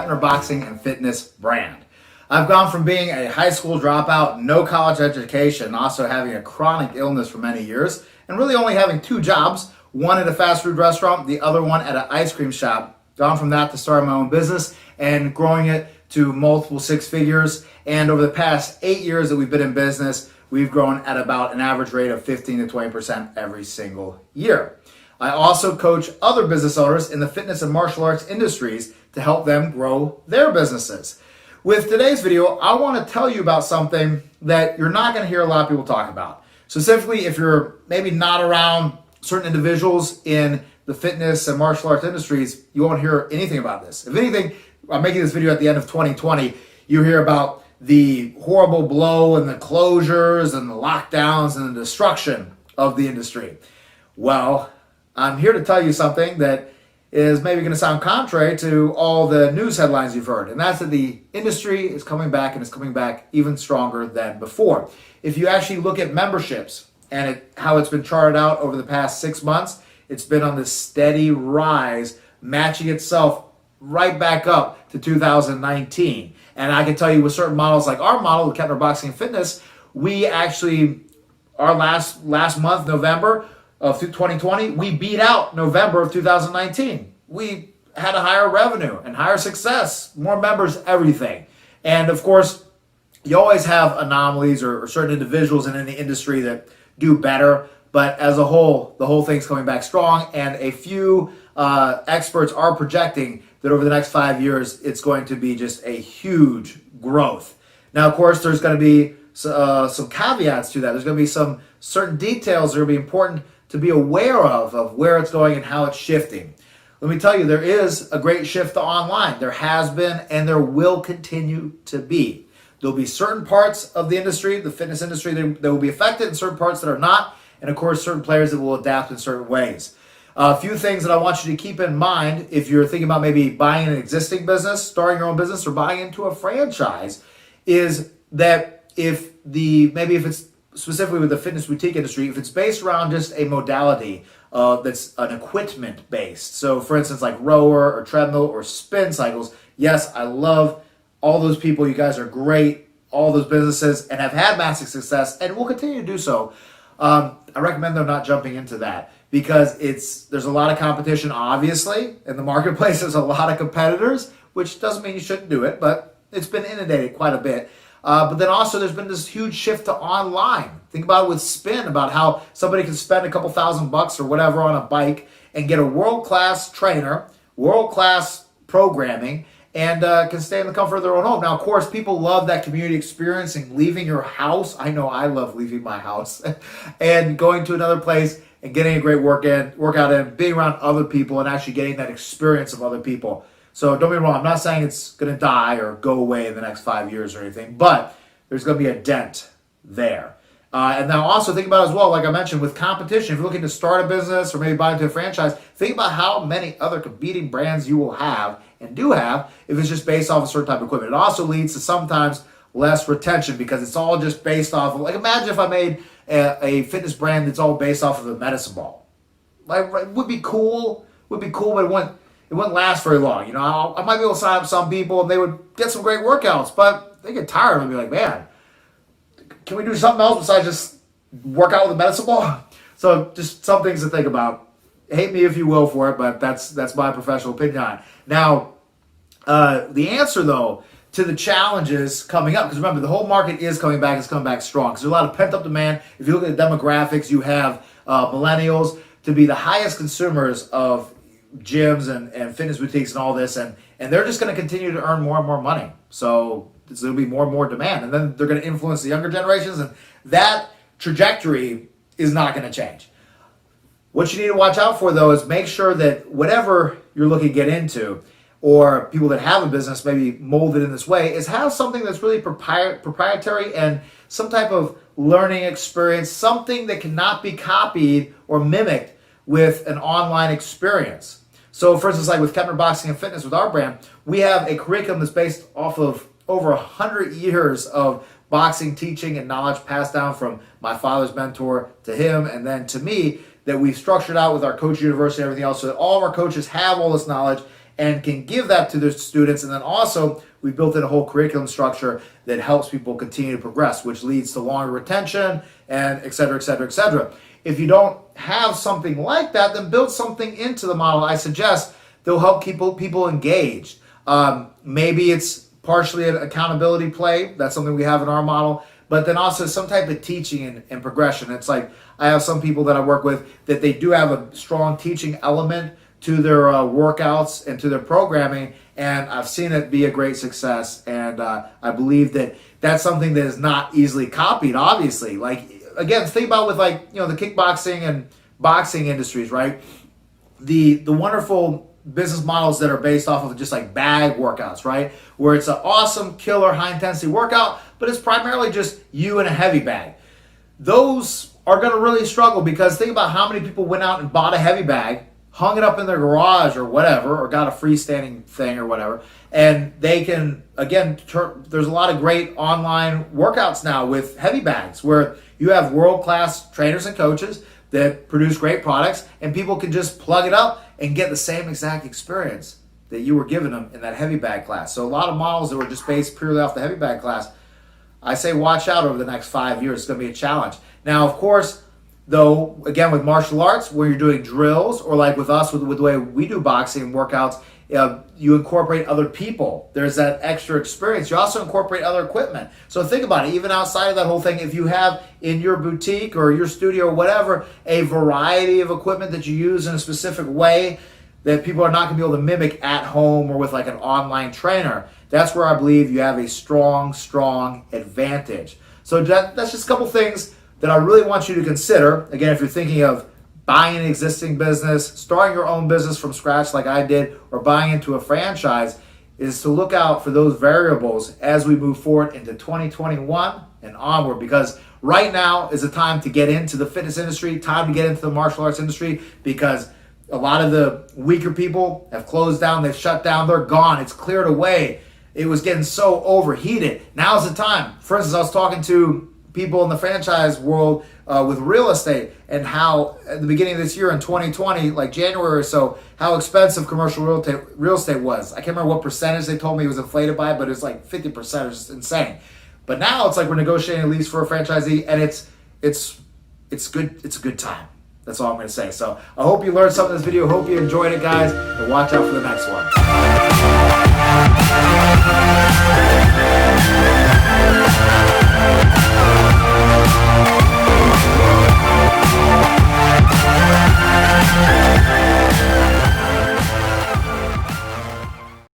Keppner Boxing and Fitness brand. I've gone from being a high school dropout, no college education, also having a chronic illness for many years, and really only having two jobs, one at a fast food restaurant, the other one at an ice cream shop. Gone from that to starting my own business and growing it to multiple six figures. And over the past 8 years that we've been in business, we've grown at about an average rate of 15 to 20% every single year. I also coach other business owners in the fitness and martial arts industries to help them grow their businesses. With today's video, I want to tell you about something that you're not going to hear a lot of people talk about. Specifically, if you're maybe not around certain individuals in the fitness and martial arts industries, you won't hear anything about this. If anything, I'm making this video at the end of 2020, you hear about the horrible blow and the closures and the lockdowns and the destruction of the industry. Well, I'm here to tell you something that is maybe going to sound contrary to all the news headlines you've heard, and that's that the industry is coming back, and it's coming back even stronger than before. If you actually look at memberships and how it's been charted out over the past 6 months, it's been on this steady rise, matching itself right back up to 2019. And I can tell you with certain models like our model, the Keppner Boxing and Fitness, we actually, our last month, November of 2020, we beat out November of 2019. We had a higher revenue and higher success, more members, everything. And of course, you always have anomalies or certain individuals in the industry that do better. But as a whole, the whole thing's coming back strong. And a few experts are projecting that over the next 5 years, it's going to be just a huge growth. Now, of course, there's going to be some caveats to that. There's going to be some certain details that are going to be important to be aware of where it's going and how it's shifting. Let me tell you, there is a great shift to online. There has been, and there will continue to be. There'll be certain parts of the industry, the fitness industry, that will be affected, and certain parts that are not, and of course, certain players that will adapt in certain ways. A few things that I want you to keep in mind if you're thinking about maybe buying an existing business, starting your own business, or buying into a franchise, is that if it's specifically with the fitness boutique industry, if it's based around just a modality that's an equipment based. So for instance, like rower or treadmill or spin cycles. Yes, I love all those people. You guys are great. All those businesses and have had massive success and will continue to do so. I recommend them not jumping into that because there's a lot of competition, obviously. In the marketplace, there's a lot of competitors, which doesn't mean you shouldn't do it, but it's been inundated quite a bit. But then also there's been this huge shift to online. Think about it with spin, about how somebody can spend a couple $1,000 or whatever on a bike and get a world-class trainer, world-class programming, and can stay in the comfort of their own home. Now, of course, people love that community experience and leaving your house. I know I love leaving my house and going to another place and getting a great workout in, being around other people and actually getting that experience of other people. So don't be wrong, I'm not saying it's going to die or go away in the next 5 years or anything, but there's going to be a dent there. And now also think about as well, like I mentioned, with competition, if you're looking to start a business or maybe buy into a franchise, think about how many other competing brands you will have and do have if it's just based off a certain type of equipment. It also leads to sometimes less retention because it's all just based off of, like imagine if I made a fitness brand that's all based off of a medicine ball. Like, it would be cool, but it wouldn't last very long. You know, I might be able to sign up some people and they would get some great workouts, but they get tired of it and be like, man, can we do something else besides just work out with a medicine ball? So just some things to think about. Hate me if you will for it, but that's my professional opinion on it. Now, the answer though to the challenges coming up, because remember the whole market is coming back, it's coming back strong. Because there's a lot of pent up demand. If you look at the demographics, you have millennials to be the highest consumers of gyms and fitness boutiques and all this, and they're just going to continue to earn more and more money. So there'll be more and more demand, and then they're going to influence the younger generations, and that trajectory is not going to change. What you need to watch out for, though, is make sure that whatever you're looking to get into, or people that have a business maybe molded in this way, is have something that's really proprietary and some type of learning experience, something that cannot be copied or mimicked with an online experience. So for instance, like with Keppner Boxing and Fitness, with our brand, we have a curriculum that's based off of over 100 years of boxing teaching and knowledge passed down from my father's mentor to him and then to me, that we've structured out with our coach university and everything else so that all of our coaches have all this knowledge and can give that to their students. And then also we built in a whole curriculum structure that helps people continue to progress, which leads to longer retention and et cetera, et cetera, et cetera. If you don't have something like that, then build something into the model. I suggest they'll help people engaged. Maybe it's partially an accountability play. That's something we have in our model. But then also some type of teaching and progression. It's like I have some people that I work with that they do have a strong teaching element to their workouts and to their programming, and I've seen it be a great success. And I believe that that's something that is not easily copied, obviously. Like, again, think about with, like, the kickboxing and boxing industries, right? The wonderful business models that are based off of just like bag workouts, right? Where it's an awesome, killer, high intensity workout, but it's primarily just you in a heavy bag. Those are going to really struggle, because think about how many people went out and bought a heavy bag, hung it up in their garage or whatever, or got a freestanding thing or whatever, and they can, again, there's a lot of great online workouts now with heavy bags where you have world-class trainers and coaches that produce great products, and people can just plug it up and get the same exact experience that you were giving them in that heavy bag class. So a lot of models that were just based purely off the heavy bag class, I say watch out over the next 5 years. It's going to be a challenge. Now, of course, though, again, with martial arts, where you're doing drills, or like with us, with the way we do boxing workouts, you incorporate other people. There's that extra experience. You also incorporate other equipment. So think about it. Even outside of that whole thing, if you have in your boutique or your studio or whatever a variety of equipment that you use in a specific way that people are not going to be able to mimic at home or with like an online trainer, that's where I believe you have a strong advantage. So that's just a couple things that I really want you to consider. Again, if you're thinking of buying an existing business, starting your own business from scratch like I did, or buying into a franchise, is to look out for those variables as we move forward into 2021 and onward. Because right now is the time to get into the fitness industry, time to get into the martial arts industry, because a lot of the weaker people have closed down, they've shut down, they're gone, it's cleared away. It was getting so overheated. Now's the time. For instance, I was talking to people in the franchise world with real estate, and how at the beginning of this year in 2020, like January or so, how expensive commercial real estate was. I can't remember what percentage they told me it was inflated by, but it's like 50%. It's just insane. But now it's like we're negotiating a lease for a franchisee, and it's good. It's a good time. That's all I'm going to say. So I hope you learned something in this video. Hope you enjoyed it, guys, and watch out for the next one.